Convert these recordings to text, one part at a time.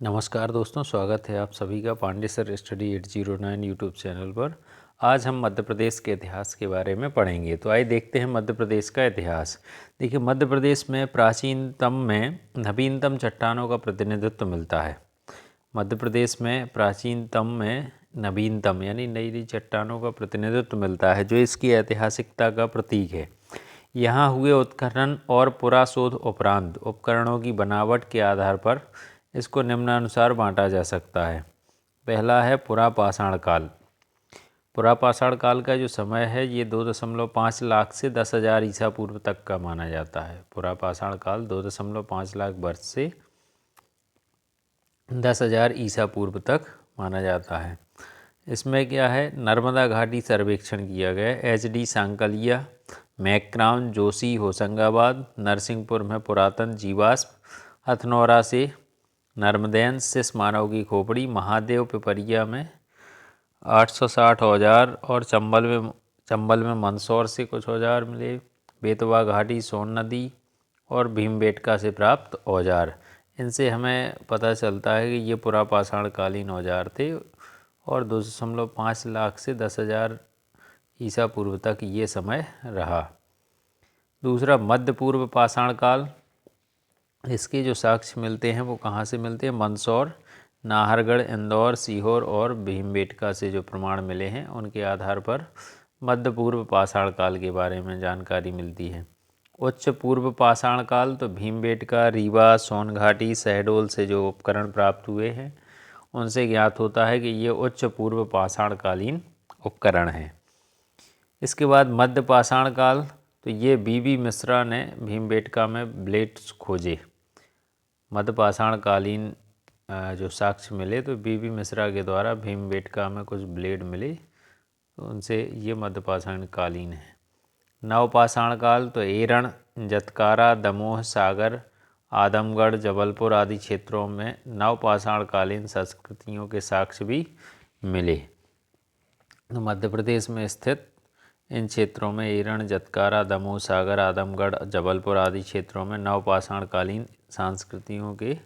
नमस्कार दोस्तों, स्वागत है आप सभी का Pandey sir study 809 YouTube channel पर। आज हम मध्य प्रदेश के इतिहास के बारे में पढ़ेंगे। तो आइए देखते हैं मध्य प्रदेश का इतिहास। देखिए, मध्य प्रदेश में प्राचीनतम में नवीनतम चट्टानों का प्रतिनिधित्व मिलता है। मध्य प्रदेश में प्राचीनतम में नवीनतम यानी नई नई चट्टानों का प्रतिनिधित्व मिलता है, जो इसकी ऐतिहासिकता का प्रतीक है। यहाँ हुए उत्खनन और पुराशोध उपरांत उपकरणों की बनावट के आधार पर इसको निम्नानुसार बांटा जा सकता है। पहला है पुरापाषाण काल। पुरापाषाण काल का जो समय है ये 2.5 लाख से 10,000 ईसा पूर्व तक का माना जाता है। पुरापाषाण काल 2.5 लाख वर्ष से 10,000 ईसा पूर्व तक माना जाता है। इसमें क्या है, नर्मदा घाटी सर्वेक्षण किया गया। HD सांकलिया, मैक्राउन, जोशी, होशंगाबाद, नरसिंहपुर में पुरातन जीवाश्म, हथनौरा से नर्मदैंस से मानव की खोपड़ी, महादेव पिपरिया में 860 औजार और चंबल में मंदसौर से कुछ औजार मिले। बेतवा घाटी, सोन नदी और भीमबेटका से प्राप्त औजार। इनसे हमें पता चलता है कि ये पुरापाषाण कालीन औजार थे और 2.5 लाख से 10,000 ईसा पूर्व तक ये समय रहा। दूसरा, मध्य पूर्व पाषाण काल। इसके जो साक्ष्य मिलते हैं वो कहाँ से मिलते हैं? मंदसौर, नाहरगढ़, इंदौर, सीहोर और भीमबेटका से जो प्रमाण मिले हैं उनके आधार पर मध्य पूर्व पाषाण काल के बारे में जानकारी मिलती है। उच्च पूर्व पाषाण काल, तो भीमबेटका, रीवा, सोनघाटी, शहडोल से जो उपकरण प्राप्त हुए हैं उनसे ज्ञात होता है कि ये उच्च पूर्व पाषाण कालीन उपकरण हैं। इसके बाद मध्य पाषाण काल, तो ये BB मिश्रा ने भीमबेटका में ब्लेड्स खोजे। मध्य पाषाण कालीन जो साक्ष्य मिले तो BB मिश्रा के द्वारा भीमबेटका में कुछ ब्लेड मिले, तो उनसे ये मध्य पाषाण कालीन है। नवपाषाण काल, तो एरण, जतकारा, दमोह, सागर, आदमगढ़, जबलपुर आदि क्षेत्रों में नवपाषाण कालीन संस्कृतियों के साक्ष्य भी मिले। तो मध्य प्रदेश में स्थित इन क्षेत्रों में एरण, जतकारा, दमोह, सागर, आदमगढ़, जबलपुर आदि क्षेत्रों में नवपाषाण कालीन संस्कृतियों के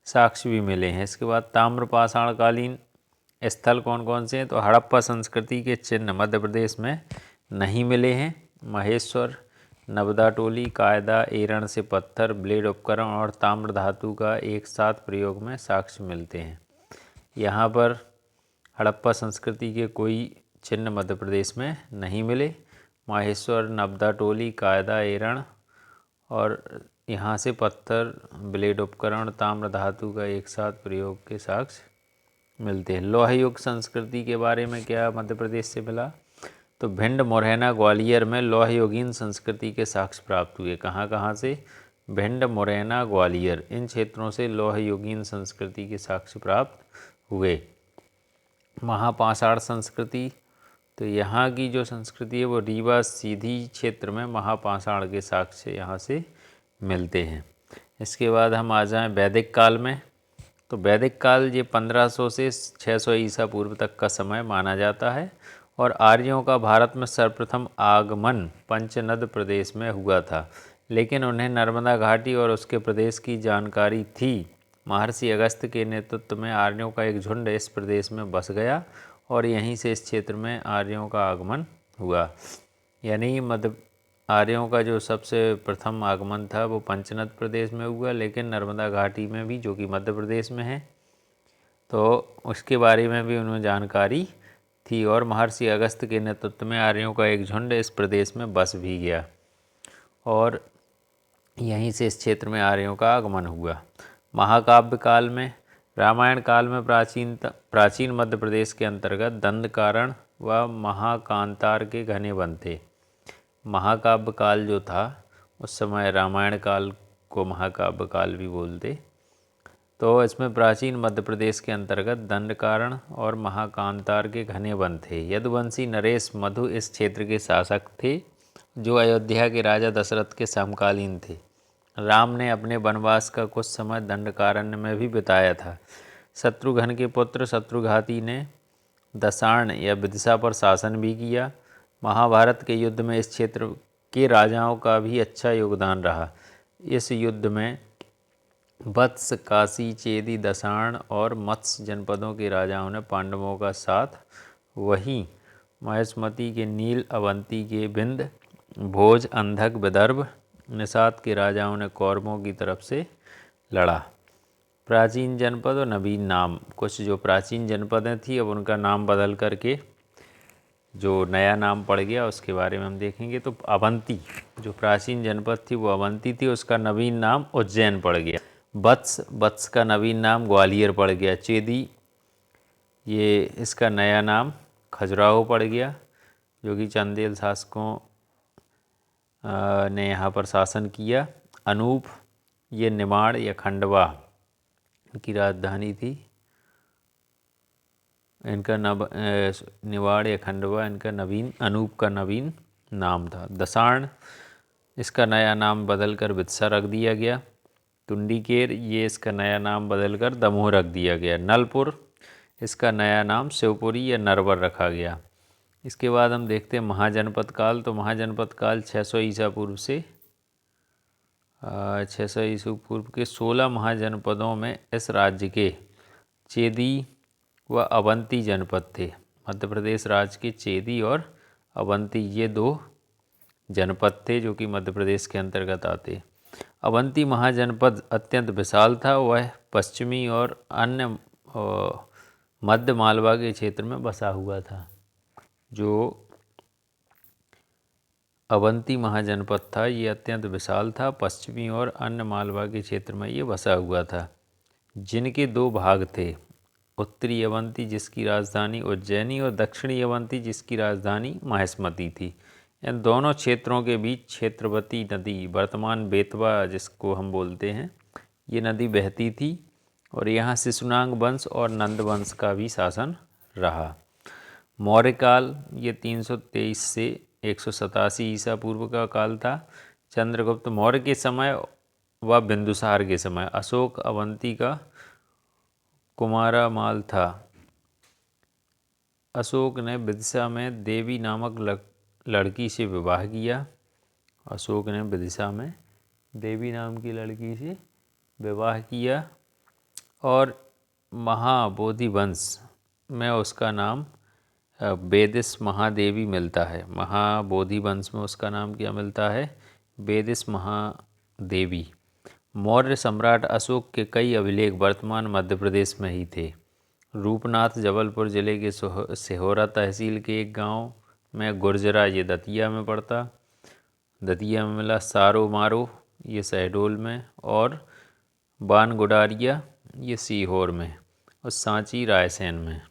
साक्ष्य भी मिले हैं। इसके बाद ताम्रपाषाण कालीन स्थल कौन कौन से हैं? तो हड़प्पा संस्कृति के चिन्ह मध्य प्रदेश में नहीं मिले हैं। महेश्वर, नबदा टोली, कायदा, एरण से पत्थर, ब्लेड उपकरण और ताम्र धातु का एक साथ प्रयोग में साक्ष्य मिलते हैं। यहाँ पर हड़प्पा संस्कृति के कोई चिन्ह मध्य प्रदेश में नहीं मिले। माहेश्वर, नबदा टोली, कायदा, एरण और यहाँ से पत्थर, ब्लेड उपकरण, ताम्र धातु का एक साथ प्रयोग के साक्ष्य मिलते हैं। लौह युग संस्कृति के बारे में क्या मध्य प्रदेश से मिला? तो भिंड, मुरैना, ग्वालियर में लौह युगीन संस्कृति के साक्ष्य प्राप्त हुए। कहाँ कहाँ से? भिंड, मुरैना, ग्वालियर, इन क्षेत्रों से लौह युगीन संस्कृति के साक्ष्य प्राप्त हुए। महापाषाण संस्कृति, तो यहाँ की जो संस्कृति है वो रीवा सीधी क्षेत्र में महापाषाण के साक्ष्य यहाँ से मिलते हैं। इसके बाद हम आ जाएं वैदिक काल में। तो वैदिक काल ये 1500 से 600 ईसा पूर्व तक का समय माना जाता है और आर्यों का भारत में सर्वप्रथम आगमन पंचनद प्रदेश में हुआ था, लेकिन उन्हें नर्मदा घाटी और उसके प्रदेश की जानकारी थी। महर्षि अगस्त्य के नेतृत्व में आर्यों का एक झुंड इस प्रदेश में बस गया और यहीं से इस क्षेत्र में आर्यों का आगमन हुआ। यानी मध्य आर्यों का जो सबसे प्रथम आगमन था वो पंचनद प्रदेश में हुआ, लेकिन नर्मदा घाटी में भी, जो कि मध्य प्रदेश में है, तो उसके बारे में भी उन्हें जानकारी थी और महर्षि अगस्त्य के नेतृत्व में आर्यों का एक झुंड इस प्रदेश में बस भी गया और यहीं से इस क्षेत्र में आर्यों का आगमन हुआ। महाकाव्य काल में, रामायण काल में प्राचीन मध्य प्रदेश के अंतर्गत दंडकारण्य व महाकांतार के घने वन थे। महाकाव्य काल जो था उस समय रामायण काल को महाकाव्य काल भी बोलते। तो इसमें प्राचीन मध्य प्रदेश के अंतर्गत दंडकारण्य और महाकांतार के घने वन थे। यदुवंशी नरेश मधु इस क्षेत्र के शासक थे, जो अयोध्या के राजा दशरथ के समकालीन थे। राम ने अपने वनवास का कुछ समय दंडकारण्य में भी बिताया था। शत्रुघ्न के पुत्र शत्रुघाती ने दशार्ण या विदिशा पर शासन भी किया। महाभारत के युद्ध में इस क्षेत्र के राजाओं का भी अच्छा योगदान रहा। इस युद्ध में वत्स, काशी, चेदी, दसाण और मत्स्य जनपदों के राजाओं ने पांडवों का साथ, वहीं महेशमती के नील, अवंती के विंध्य, भोज, अंधक, विदर्भ, निषाद के राजाओं ने कौरवों की तरफ से लड़ा। प्राचीन जनपद और नवीन नाम। कुछ जो प्राचीन जनपदें थी अब उनका नाम बदल करके जो नया नाम पड़ गया उसके बारे में हम देखेंगे। तो अवंती जो प्राचीन जनपद थी वो अवंती थी, उसका नवीन नाम उज्जैन पड़ गया। वत्स का नवीन नाम ग्वालियर पड़ गया। चेदी, ये इसका नया नाम खजुराहो पड़ गया, जो कि चंदेल शासकों ने यहाँ पर शासन किया। अनूप, ये निमाड़ या खंडवा की राजधानी थी। इनका निवाड़ या खंडवा इनका नवीन, अनूप का नवीन नाम था। दसाण, इसका नया नाम बदलकर बिदसा रख दिया गया। टुंडीकेर, ये इसका नया नाम बदलकर दमोह रख दिया गया। नलपुर, इसका नया नाम शिवपुरी या नरवर रखा गया। इसके बाद हम देखते हैं महाजनपद काल। तो महाजनपद काल 600 ईसा पूर्व से 600 ईसा पूर्व के 16 महाजनपदों में इस राज्य के चेदी व अवंती जनपद थे। मध्य प्रदेश राज्य के चेदी और अवंती ये 2 जनपद थे जो कि मध्य प्रदेश के अंतर्गत आते। अवंती महाजनपद अत्यंत विशाल था। वह पश्चिमी और अन्य मध्य मालवा के क्षेत्र में बसा हुआ था। जो अवंती महाजनपद था ये अत्यंत विशाल था, पश्चिमी और अन्य मालवा के क्षेत्र में ये बसा हुआ था, जिनके 2 भाग थे। उत्तरी अवंती जिसकी राजधानी उज्जैनी और दक्षिणी अवंती जिसकी राजधानी महेशमती थी। इन दोनों क्षेत्रों के बीच क्षेत्रवती नदी, वर्तमान बेतवा जिसको हम बोलते हैं, ये नदी बहती थी और यहाँ शिशुनाग वंश और नंद वंश का भी शासन रहा। मौर्यकाल ये 323 से 187 ईसा पूर्व का काल था। चंद्रगुप्त मौर्य के समय व बिंदुसार के समय। अशोक अवंती का कुमारामाल था। अशोक ने विदिशा में देवी नामक लड़की से विवाह किया। अशोक ने विदिशा में देवी नाम की लड़की से विवाह किया और महाबोधि वंश में उसका नाम बेदिस महादेवी मिलता है। महाबोधि वंश में उसका नाम क्या मिलता है? बेदिस महादेवी। मौर्य सम्राट अशोक के कई अभिलेख वर्तमान मध्य प्रदेश में ही थे। रूपनाथ जबलपुर जिले के सिहोरा तहसील के एक गांव में गुर्जरा, ये दतिया में पड़ता, दतिया में मिला। सारो मारो ये शहडोल में, और बान गुडारिया ये सीहोर में, और सांची रायसेन में।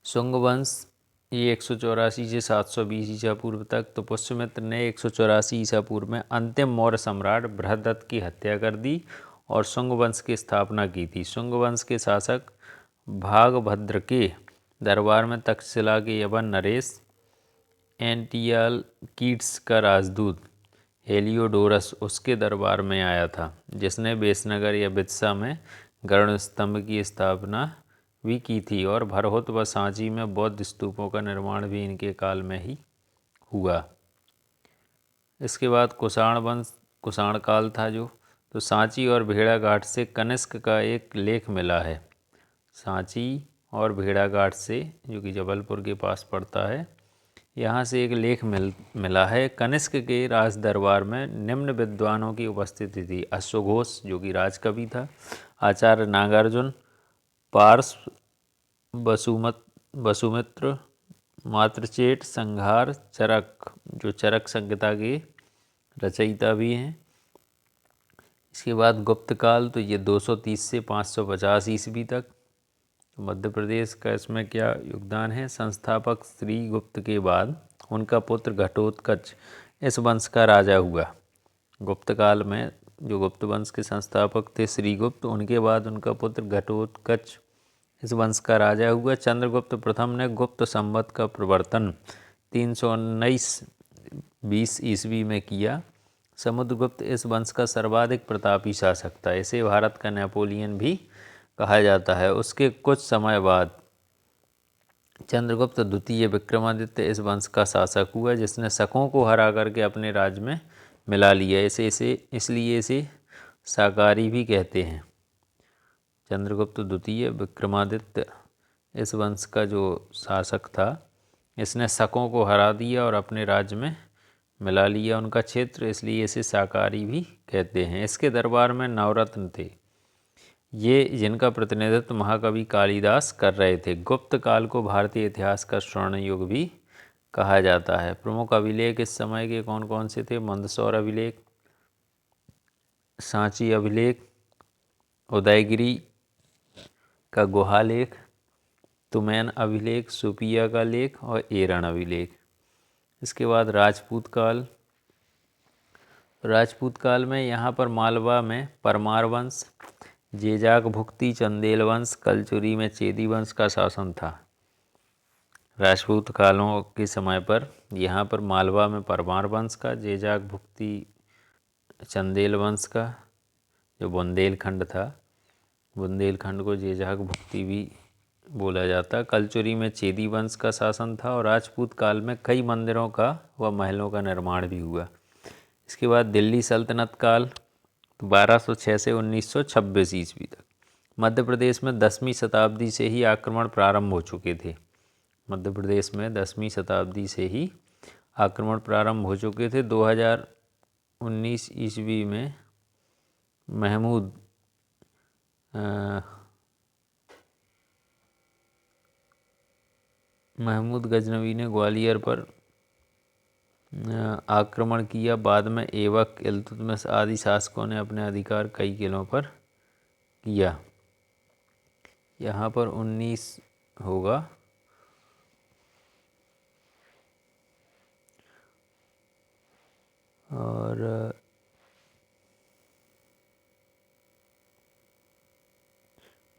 शुंग वंश ये 184 से 720 ईसा पूर्व तक। तो पुष्यमित्र ने 184 ईसा पूर्व में अंतिम मौर्य सम्राट बृहदत्त की हत्या कर दी और शुंग वंश की स्थापना की थी। शुंग वंश के शासक भागभद्र के दरबार में तक्षशिला के यवन नरेश, एंटियालकीड्स का राजदूत हेलियोडोरस उसके दरबार में आया था, जिसने बेसनगर या बिदसा में गरुड़ स्तंभ की स्थापना भी की थी, और भरहुत व सांची में बौद्ध स्तूपों का निर्माण भी इनके काल में ही हुआ। इसके बाद कुषाण वंश, कुषाण काल था जो। तो सांची और भेड़ाघाट से कनिष्क का एक लेख मिला है। सांची और भेड़ाघाट से, जो कि जबलपुर के पास पड़ता है, यहाँ से एक लेख मिला है। कनिष्क के राज दरबार में निम्न विद्वानों की उपस्थिति थी। अश्वघोष जो कि राजकवि था, आचार्य नागार्जुन, पार्श, वसुमित्र, मातृचेट, संघार, चरक जो चरक संहिता के रचयिता भी हैं। इसके बाद गुप्त काल, तो ये 230 से 550 ईस्वी तक। तो मध्य प्रदेश का इसमें क्या योगदान है? संस्थापक श्री गुप्त के बाद उनका पुत्र घटोत्कच इस वंश का राजा हुआ। गुप्त काल में जो गुप्त वंश के संस्थापक थे श्रीगुप्त, उनके बाद उनका पुत्र घटोत्कच इस वंश का राजा हुआ। चंद्रगुप्त प्रथम ने गुप्त संवत का प्रवर्तन 319-20 ईस्वी में किया। समुद्रगुप्त इस वंश का सर्वाधिक प्रतापी शासक था। इसे भारत का नेपोलियन भी कहा जाता है। उसके कुछ समय बाद चंद्रगुप्त द्वितीय विक्रमादित्य इस वंश का शासक हुआ, जिसने शकों को हरा करके अपने राज्य में मिला लिया। इसलिए इसे साकारी भी कहते हैं। चंद्रगुप्त द्वितीय विक्रमादित्य इस वंश का जो शासक था, इसने शकों को हरा दिया और अपने राज्य में मिला लिया उनका क्षेत्र, इसलिए इसे साकारी भी कहते हैं। इसके दरबार में नवरत्न थे, ये जिनका प्रतिनिधित्व महाकवि कालिदास कर रहे थे। गुप्त काल को भारतीय इतिहास का स्वर्ण युग भी कहा जाता है। प्रमुख अभिलेख इस समय के कौन कौन से थे? मंदसौर अभिलेख, सांची अभिलेख, उदयगिरी का गुहा लेख, तुमैन अभिलेख, सुपिया का लेख और एरण अभिलेख। इसके बाद राजपूत काल। राजपूत काल में यहाँ पर मालवा में परमार वंश, जेजाक भुक्ति चंदेल वंश, कलचुरी में चेदी वंश का शासन था। राजपूत कालों के समय पर यहाँ पर मालवा में परमार वंश का, जेजाक भुक्ति चंदेल वंश का, जो बुंदेलखंड था, बुंदेलखंड को जेजाक भुक्ति भी बोला जाता, कलचुरी में चेदी वंश का शासन था। और राजपूत काल में कई मंदिरों का व महलों का निर्माण भी हुआ। इसके बाद दिल्ली सल्तनत काल 1206 से 1926 ईस्वी तक। मध्य प्रदेश में 10वीं शताब्दी से ही आक्रमण प्रारंभ हो चुके थे। मध्य प्रदेश में 10वीं शताब्दी से ही आक्रमण प्रारंभ हो चुके थे। 2019 ईस्वी में महमूद गजनवी ने ग्वालियर पर आक्रमण किया। बाद में ऐबक, इल्तुतमिश आदि शासकों ने अपने अधिकार कई किलों पर किया। यहाँ पर 19 होगा। और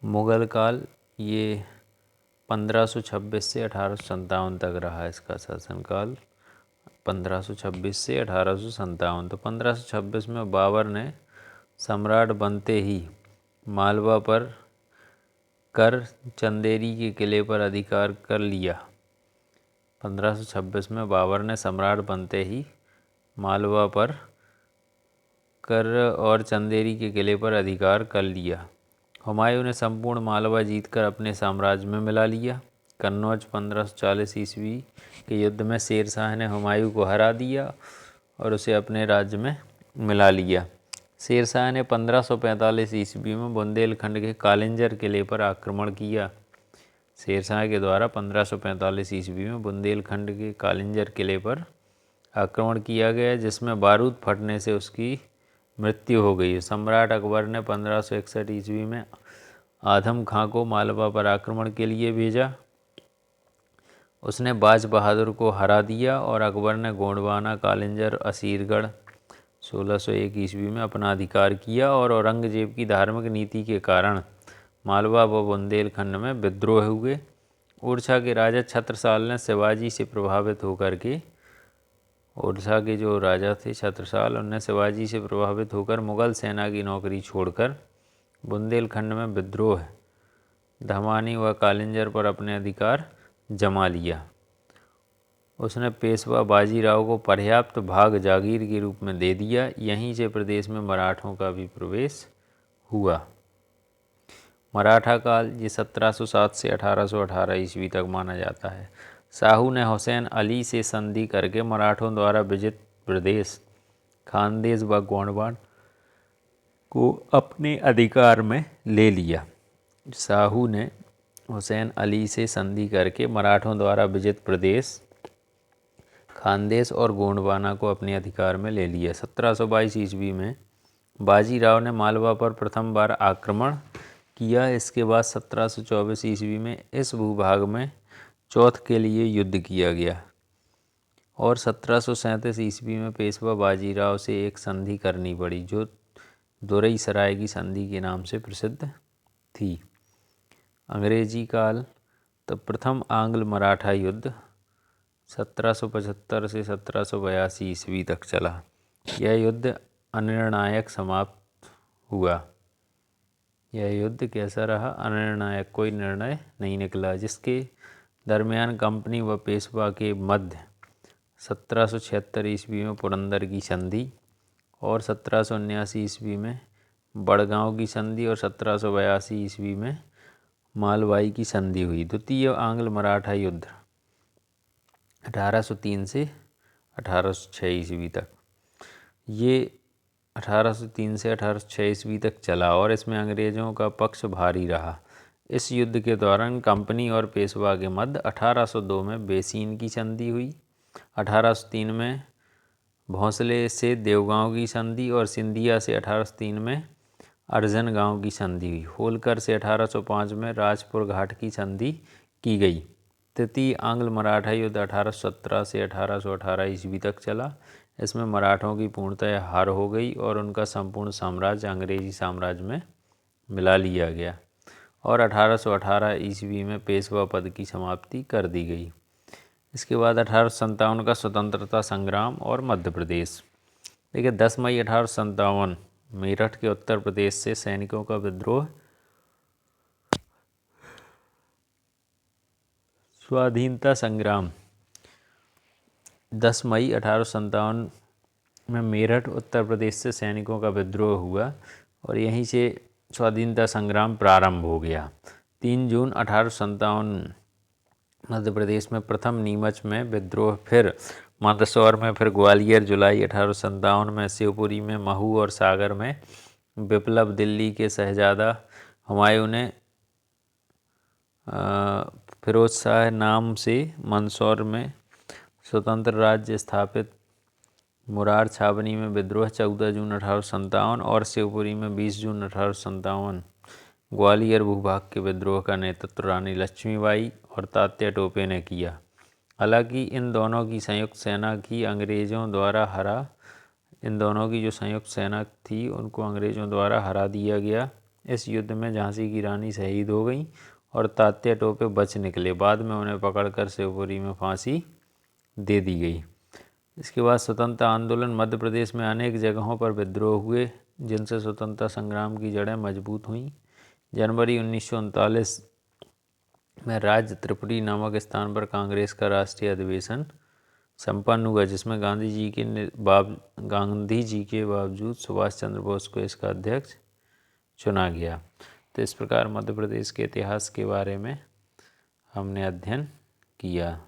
मुग़ल काल ये 1526 से 1857 तक रहा। इसका शासनकाल 1526 से 1857। तो 1526 में बाबर ने सम्राट बनते ही मालवा पर कर चंदेरी के किले पर अधिकार कर लिया। 1526 में बाबर ने सम्राट बनते ही मालवा पर कर और चंदेरी के किले पर अधिकार कर लिया। हुमायूं ने संपूर्ण मालवा जीतकर अपने साम्राज्य में मिला लिया। कन्नौज 1540 ईस्वी के युद्ध में शेर शाह ने हुमायूं को हरा दिया और उसे अपने राज्य में मिला लिया। शेर शाह ने 1545 ईस्वी में बुंदेलखंड के कालिंजर किले पर आक्रमण किया। शेर शाह के द्वारा 1545 ईस्वी में बुंदेलखंड के कालिंजर किले पर आक्रमण किया गया, जिसमें बारूद फटने से उसकी मृत्यु हो गई। सम्राट अकबर ने 1561 ईस्वी में आदम खां को मालवा पर आक्रमण के लिए भेजा। उसने बाज बहादुर को हरा दिया और अकबर ने गोंडवाना, कालिंजर, असीरगढ़ 1601 ईस्वी में अपना अधिकार किया। और औरंगजेब की धार्मिक नीति के कारण मालवा व बुंदेलखंड में विद्रोह हुए। ओरछा के राजा छत्रसाल ने शिवाजी से प्रभावित होकर के, ओरछा के जो राजा थे छत्रसाल, उनने शिवाजी से प्रभावित होकर मुग़ल सेना की नौकरी छोड़कर बुंदेलखंड में विद्रोह, धमानी व कालिंजर पर अपने अधिकार जमा लिया। उसने पेशवा बाजीराव को पर्याप्त भाग जागीर के रूप में दे दिया। यहीं से प्रदेश में मराठों का भी प्रवेश हुआ। मराठा काल ये 1707 से 1818 ईस्वी तक माना जाता है। शाहू ने हुसैन अली से संधि करके मराठों द्वारा विजित प्रदेश खानदेश व गोंडवाना को अपने अधिकार में ले लिया। शाहू ने हुसैन अली से संधि करके मराठों द्वारा विजित प्रदेश खानदेश और गोंडवाना को अपने अधिकार में ले लिया। 1722 ईस्वी में बाजीराव ने मालवा पर प्रथम बार आक्रमण किया। इसके बाद 1724 ईस्वी में इस भूभाग में चौथ के लिए युद्ध किया गया और 1737 ईस्वी में पेशवा बाजीराव से एक संधि करनी पड़ी, जो दुरई सराय की संधि के नाम से प्रसिद्ध थी। अंग्रेजी काल तो प्रथम आंग्ल मराठा युद्ध 1775 से 1782 ईस्वी तक चला। यह युद्ध अनिर्णायक समाप्त हुआ। यह युद्ध कैसा रहा? अनिर्णायक, कोई निर्णय नहीं निकला, जिसके दरमियान कंपनी व पेशवा के मध्य 1776 ईस्वी में पुरंदर की संधि और 1779 ईस्वी में बड़गांव की संधि और 1782 ईस्वी में मालवाई की संधि हुई। द्वितीय आंग्ल मराठा युद्ध 1803 से 1806 ईस्वी तक, ये 1803 से 1806 ईस्वी तक चला और इसमें अंग्रेज़ों का पक्ष भारी रहा। इस युद्ध के दौरान कंपनी और पेशवा के मध्य 1802 में बेसीन की संधि हुई, 1803 में भोंसले से देवगांव की संधि और सिंधिया से 1803 में अर्जन गांव की संधि हुई। होलकर से 1805 में राजपुर घाट की संधि की गई। तृतीय आंग्ल मराठा युद्ध 1817 से 1818 ईस्वी तक चला। इसमें मराठों की पूर्णतः हार हो गई और उनका संपूर्ण साम्राज्य अंग्रेजी साम्राज्य में मिला लिया गया और 1818 ईस्वी में पेशवा पद की समाप्ति कर दी गई। इसके बाद 1857 का स्वतंत्रता संग्राम और मध्य प्रदेश। देखिए 10 मई 1857 मेरठ के उत्तर प्रदेश से सैनिकों का विद्रोह। स्वाधीनता संग्राम 10 मई 1857 में मेरठ उत्तर प्रदेश से सैनिकों का विद्रोह हुआ और यहीं से स्वाधीनता संग्राम प्रारंभ हो गया। 3 जून 1857 मध्य प्रदेश में प्रथम नीमच में विद्रोह, फिर मंदसौर में, फिर ग्वालियर जुलाई 1857 में, शिवपुरी में, महू और सागर में विप्लव, दिल्ली के शहजादा हुमायूं ने फिरोज शाह नाम से मंदसौर में स्वतंत्र राज्य स्थापित, मुरार छावनी में विद्रोह 14 जून 1857 और शिवपुरी में 20 जून 1857। ग्वालियर भूभाग के विद्रोह का नेतृत्व रानी लक्ष्मीबाई और तात्या टोपे ने किया। हालांकि इन दोनों की संयुक्त सेना की अंग्रेज़ों द्वारा हरा दिया गया। इस युद्ध में झांसी की रानी शहीद हो गई और तात्या टोपे बच निकले। बाद में उन्हें पकड़कर शिवपुरी में फांसी दे दी गई। इसके बाद स्वतंत्रता आंदोलन। मध्य प्रदेश में अनेक जगहों पर विद्रोह हुए जिनसे स्वतंत्रता संग्राम की जड़ें मजबूत हुईं। जनवरी 1939 में राज्य त्रिपुरी नामक स्थान पर कांग्रेस का राष्ट्रीय अधिवेशन संपन्न हुआ, जिसमें गांधी जी के बावजूद सुभाष चंद्र बोस को इसका अध्यक्ष चुना गया। तो इस प्रकार मध्य प्रदेश के इतिहास के बारे में हमने अध्ययन किया।